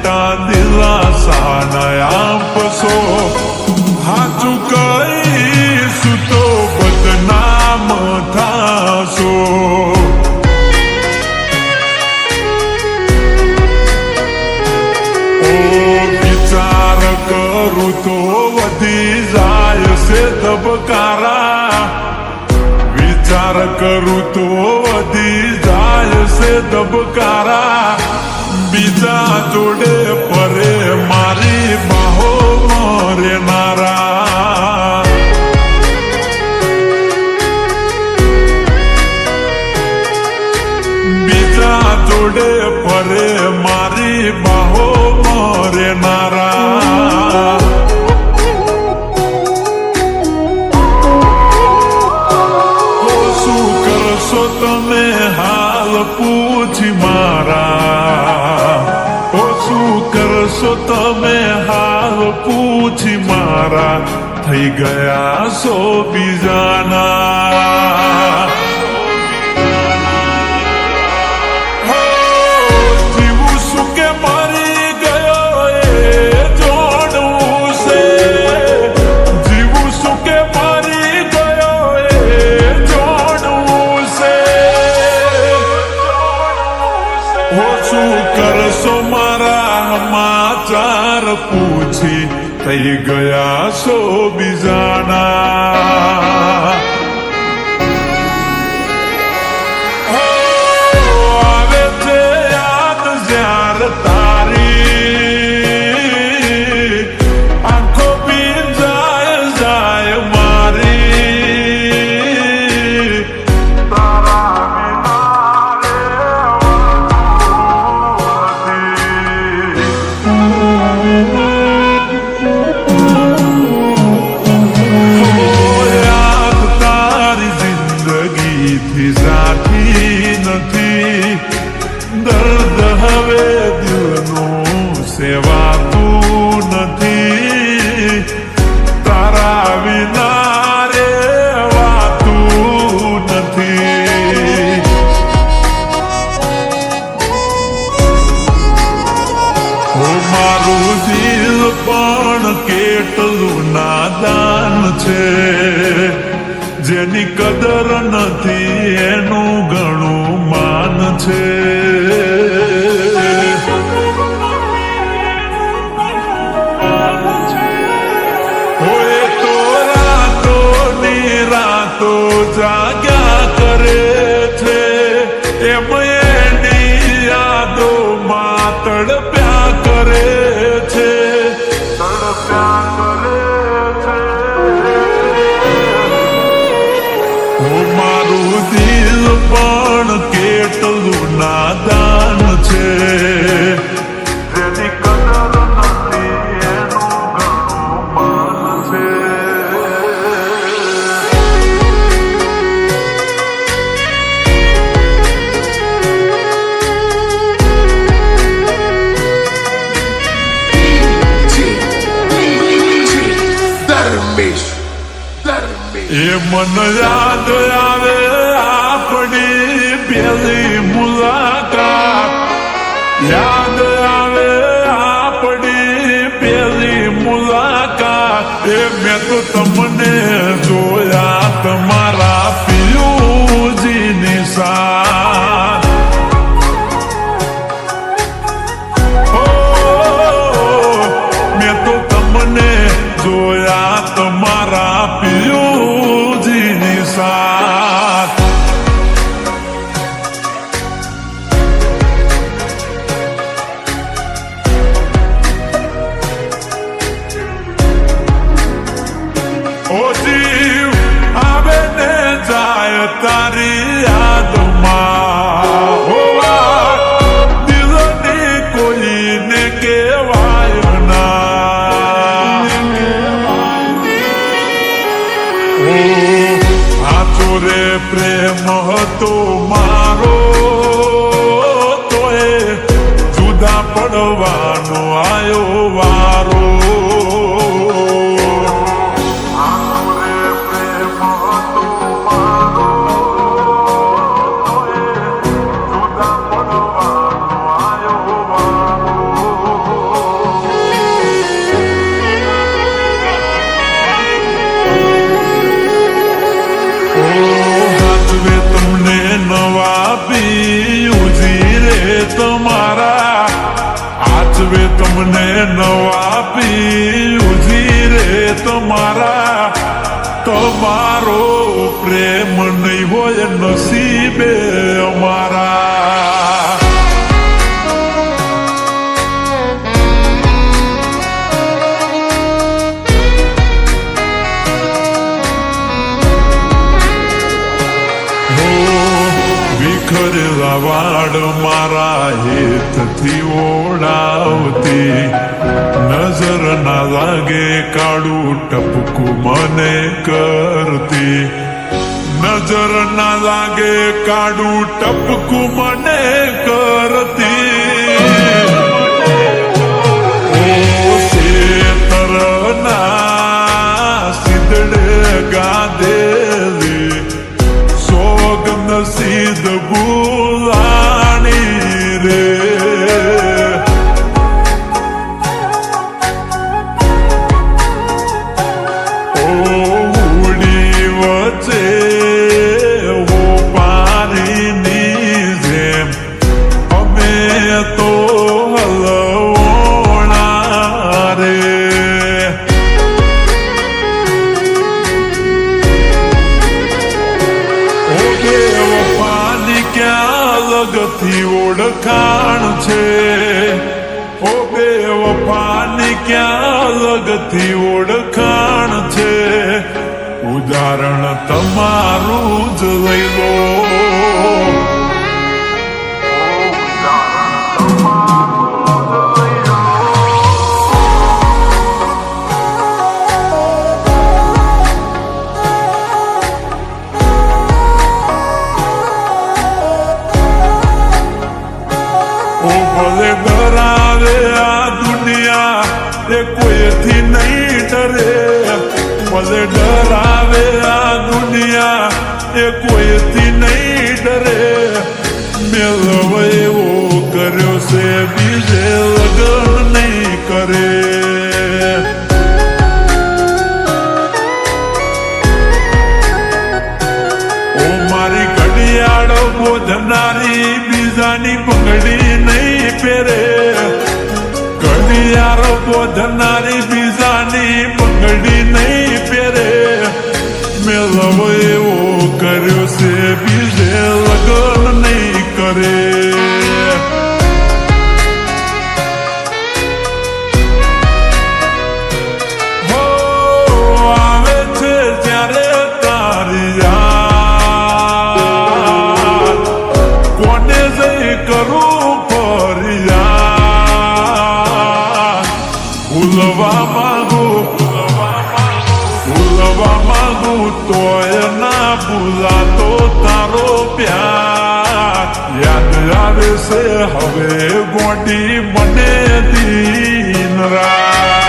ખોટા દિલાસા નયા પસો હાચું કહીશું તો બદનામ થાશો વિચાર કરું તો વધી જાય છે ધબકારા વિચાર કરું તો વધી જાય છે ધબકારા બીજા જોડે ફરે મારી બાહો મરેનારા બીજા જોડે ફરે મારી બાહો મરેનારા શું કરશો તમે હાલ પૂછી મારા શું કરશો તમે હાલ પૂછી મારા થઈ ગયા સો બીજાના જીવું શું કે મરી ગયો એ જોડવું છે જીવું શું કે મરી ગયો એ જોડવું છે શું કરશો મારા સમાચાર પૂછી થઈ ગયા સો બીજાના આવે છે યાદ જ્યાર તારી આંખો ભીંજાય જાય મારી જાતી નથી દર્દ હવે દિલનું સેવાતું નથી તારા વિના રેવાતું નથી મારું દિલ પણ કેટલું નાદાન છે જેની કદર નથી એનું ઘણું માન છે હોય તો રાતો ની રાતો જાગ્યા કરે છે એમ એની યાદો માં તડપ્યા કરે છે મારું દિલ પણ કેટલું નાદાન છે જેની કદર નથી એનું ઘણું માન છે એ મન યાદ આવે આપણી પેલી મુલાકાત યાદ આવે આપણી પેલી મુલાકાત એ મેં તો તમને જોયા તમારા પિયુજીની સાથ મેં તો તમને જોયા તમારા પિયુજીની સાથ ઓ જીવ આવે ને તમારા આચવે તમને નવા પીયુજી રે તમારા તમારો પ્રેમ નહીં હોય નસીબે અમારા વિખરેલા વાડ મારા હેતથી ઓળાવતી નજર ના લાગે કાળું ટપકું મને કરતી નજર ના લાગે કાળું ટપકું મને કરતી ઓ શેતરના સિદડે ગાદેલી સોગંદ સિદ્ધ ભૂલાણી રે ઓ ઉડી વચ્ચે હો પાણીની જેમ અમે તો હલવણા રે લગથી ઓળખાણ છે ઓ બે વફાની ક્યાં લગથી ઓળખાણ છે ઉદાહરણ તમારું જ લઈ લો ભલે ડરાવે આ દુનિયા એ કોઈથી નહીં ડરે ભલે ડરાવે આ દુનિયા એ કોઈથી નહીં ડરે મેલવ એવો કર્યો છે બીજે લગન નહીં કરે ઓ મારી ઘડિયાળ બોધનારી બીજાની પગડી નહીં પહેરે ઘડિયાળ બોધનારી બીજાની પગડી નહીં પહેરે મેલવ એવો કર્યો છે બીજે લગન નહીં કરે હો આવે છે જ્યારે તારી યાદ કોને જઈ કરું ફરિયાદ ભૂલવા માંગુ તોય ના ભૂલાતો તારો પ્યાર યાદ આવે છે હવે ગોટી મને દિન રાત